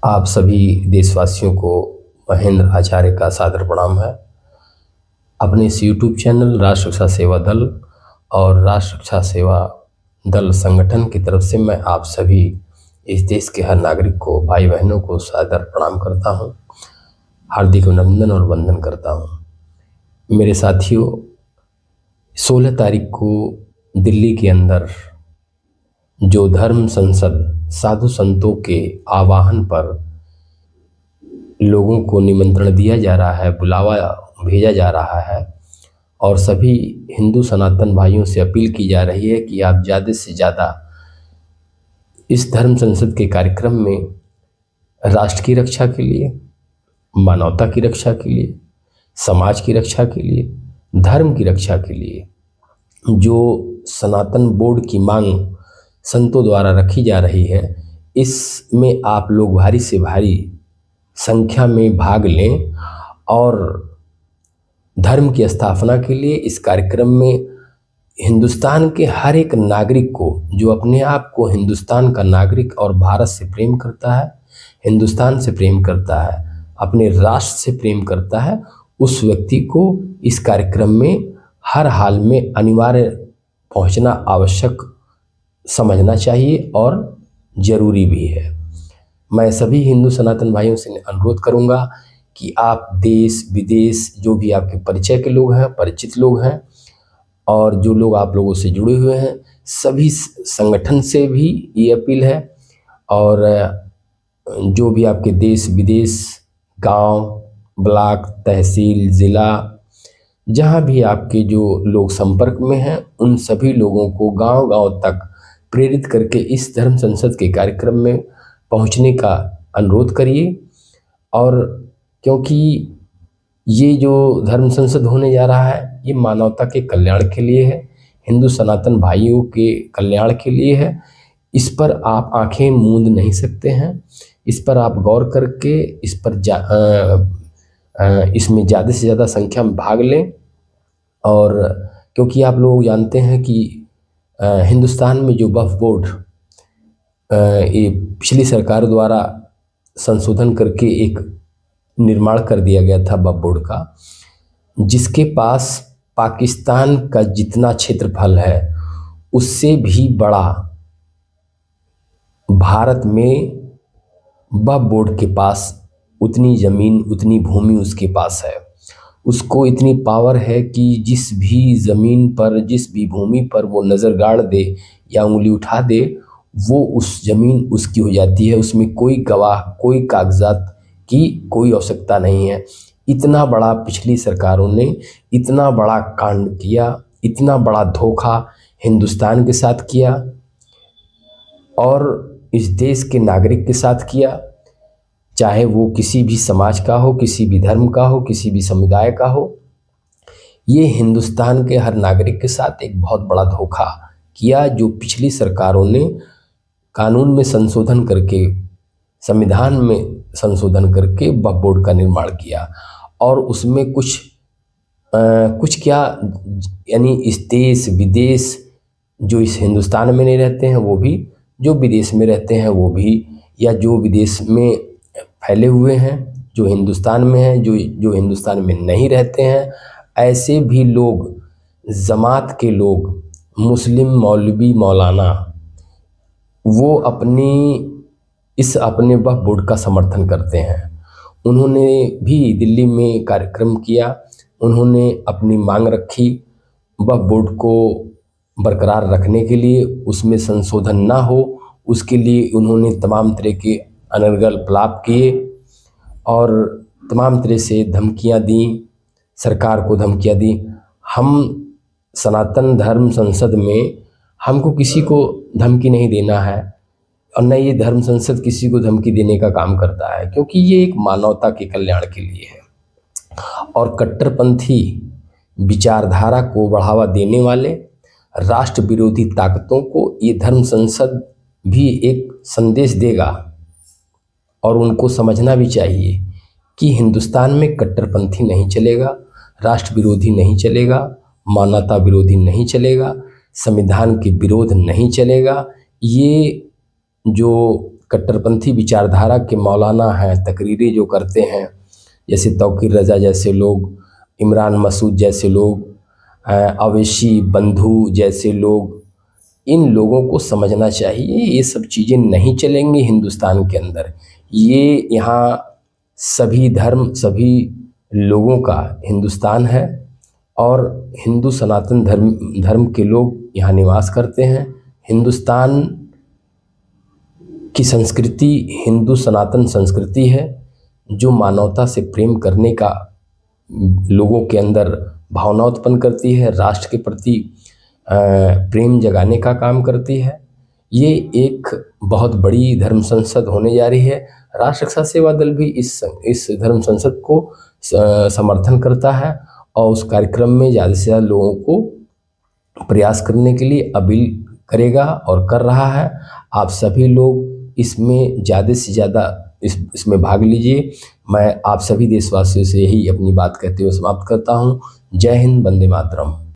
आप सभी देशवासियों को महेंद्र आचार्य का सादर प्रणाम है। अपने इस यूट्यूब चैनल राष्ट्र रक्षा सेवा दल और राष्ट्र रक्षा सेवा दल संगठन की तरफ से मैं आप सभी इस देश के हर नागरिक को, भाई बहनों को सादर प्रणाम करता हूं, हार्दिक अभिनंदन और वंदन करता हूं। मेरे साथियों, 16 तारीख को दिल्ली के अंदर जो धर्म संसद साधु संतों के आह्वान पर लोगों को निमंत्रण दिया जा रहा है, बुलावा भेजा जा रहा है और सभी हिंदू सनातन भाइयों से अपील की जा रही है कि आप ज़्यादा से ज़्यादा इस धर्म संसद के कार्यक्रम में राष्ट्र की रक्षा के लिए, मानवता की रक्षा के लिए, समाज की रक्षा के लिए, धर्म की रक्षा के लिए जो सनातन बोर्ड की मांग संतों द्वारा रखी जा रही है, इसमें आप लोग भारी से भारी संख्या में भाग लें और धर्म की स्थापना के लिए इस कार्यक्रम में हिंदुस्तान के हर एक नागरिक को, जो अपने आप को हिंदुस्तान का नागरिक और भारत से प्रेम करता है, हिंदुस्तान से प्रेम करता है, अपने राष्ट्र से प्रेम करता है, उस व्यक्ति को इस कार्यक्रम में हर हाल में अनिवार्य पहुंचना आवश्यक समझना चाहिए और ज़रूरी भी है। मैं सभी हिंदू सनातन भाइयों से अनुरोध करूंगा कि आप देश विदेश जो भी आपके परिचय के लोग हैं, परिचित लोग हैं और जो लोग आप लोगों से जुड़े हुए हैं, सभी संगठन से भी ये अपील है और जो भी आपके देश विदेश, गांव, ब्लॉक, तहसील, ज़िला, जहां भी आपके जो लोग संपर्क में हैं, उन सभी लोगों को गांव-गांव तक प्रेरित करके इस धर्म संसद के कार्यक्रम में पहुंचने का अनुरोध करिए। और क्योंकि ये जो धर्म संसद होने जा रहा है, ये मानवता के कल्याण के लिए है, हिंदू सनातन भाइयों के कल्याण के लिए है। इस पर आप आंखें मूंद नहीं सकते हैं, इस पर आप गौर करके इस पर इसमें ज़्यादा से ज़्यादा संख्या में भाग लें। और क्योंकि आप लोग जानते हैं कि हिंदुस्तान में जो वक्फ बोर्ड ये पिछली सरकार द्वारा संशोधन करके एक निर्माण कर दिया गया था वक्फ बोर्ड का, जिसके पास पाकिस्तान का जितना क्षेत्रफल है उससे भी बड़ा भारत में वक्फ बोर्ड के पास उतनी ज़मीन, उतनी भूमि उसके पास है। उसको इतनी पावर है कि जिस भी ज़मीन पर, जिस भी भूमि पर वो नज़र गाड़ दे या उंगली उठा दे, वो उस ज़मीन उसकी हो जाती है। उसमें कोई गवाह, कोई कागजात की कोई आवश्यकता नहीं है। इतना बड़ा पिछली सरकारों ने इतना बड़ा कांड किया, इतना बड़ा धोखा हिंदुस्तान के साथ किया और इस देश के नागरिक के साथ किया, चाहे वो किसी भी समाज का हो, किसी भी धर्म का हो, किसी भी समुदाय का हो। ये हिंदुस्तान के हर नागरिक के साथ एक बहुत बड़ा धोखा किया, जो पिछली सरकारों ने कानून में संशोधन करके, संविधान में संशोधन करके वक्फ बोर्ड का निर्माण किया। और उसमें कुछ क्या, यानी इस देश विदेश, जो इस हिंदुस्तान में नहीं रहते हैं वो भी, जो विदेश में रहते हैं वो भी, या जो विदेश में फैले हुए हैं, जो हिंदुस्तान में हैं, जो हिंदुस्तान में नहीं रहते हैं, ऐसे भी लोग, जमात के लोग, मुस्लिम मौलवी मौलाना, वो अपने वक्फ बोर्ड का समर्थन करते हैं। उन्होंने भी दिल्ली में कार्यक्रम किया, उन्होंने अपनी मांग रखी वक्फ बोर्ड को बरकरार रखने के लिए, उसमें संशोधन ना हो उसके लिए उन्होंने तमाम तरह के अनर्गल प्रलाप किए और तमाम तरह से धमकियां दी, सरकार को धमकियां दी। हम सनातन धर्म संसद में हमको किसी को धमकी नहीं देना है और न ये धर्म संसद किसी को धमकी देने का काम करता है, क्योंकि ये एक मानवता के कल्याण के लिए है। और कट्टरपंथी विचारधारा को बढ़ावा देने वाले राष्ट्र विरोधी ताकतों को ये धर्म संसद भी एक संदेश देगा और उनको समझना भी चाहिए कि हिंदुस्तान में कट्टरपंथी नहीं चलेगा, राष्ट्र विरोधी नहीं चलेगा, मानवता विरोधी नहीं चलेगा, संविधान के विरोध नहीं चलेगा। ये जो कट्टरपंथी विचारधारा के मौलाना हैं, तकरीरें जो करते हैं, जैसे तौकीर रज़ा जैसे लोग, इमरान मसूद जैसे लोग, अवैसी बंधु जैसे लोग, इन लोगों को समझना चाहिए ये सब चीज़ें नहीं चलेंगी हिंदुस्तान के अंदर। ये यहाँ सभी धर्म, सभी लोगों का हिंदुस्तान है और हिंदू सनातन धर्म के लोग यहाँ निवास करते हैं। हिंदुस्तान की संस्कृति हिंदू सनातन संस्कृति है जो मानवता से प्रेम करने का लोगों के अंदर भावना उत्पन्न करती है, राष्ट्र के प्रति प्रेम जगाने का काम करती है। ये एक बहुत बड़ी धर्म संसद होने जा रही है। राष्ट्र रक्षा सेवा दल भी इस धर्म संसद को समर्थन करता है और उस कार्यक्रम में ज़्यादा से ज़्यादा लोगों को प्रयास करने के लिए अपील करेगा और कर रहा है। आप सभी लोग इसमें ज़्यादा से ज़्यादा इसमें भाग लीजिए। मैं आप सभी देशवासियों से यही अपनी बात कहते हुए समाप्त करता हूँ। जय हिंद, वंदे मातरम।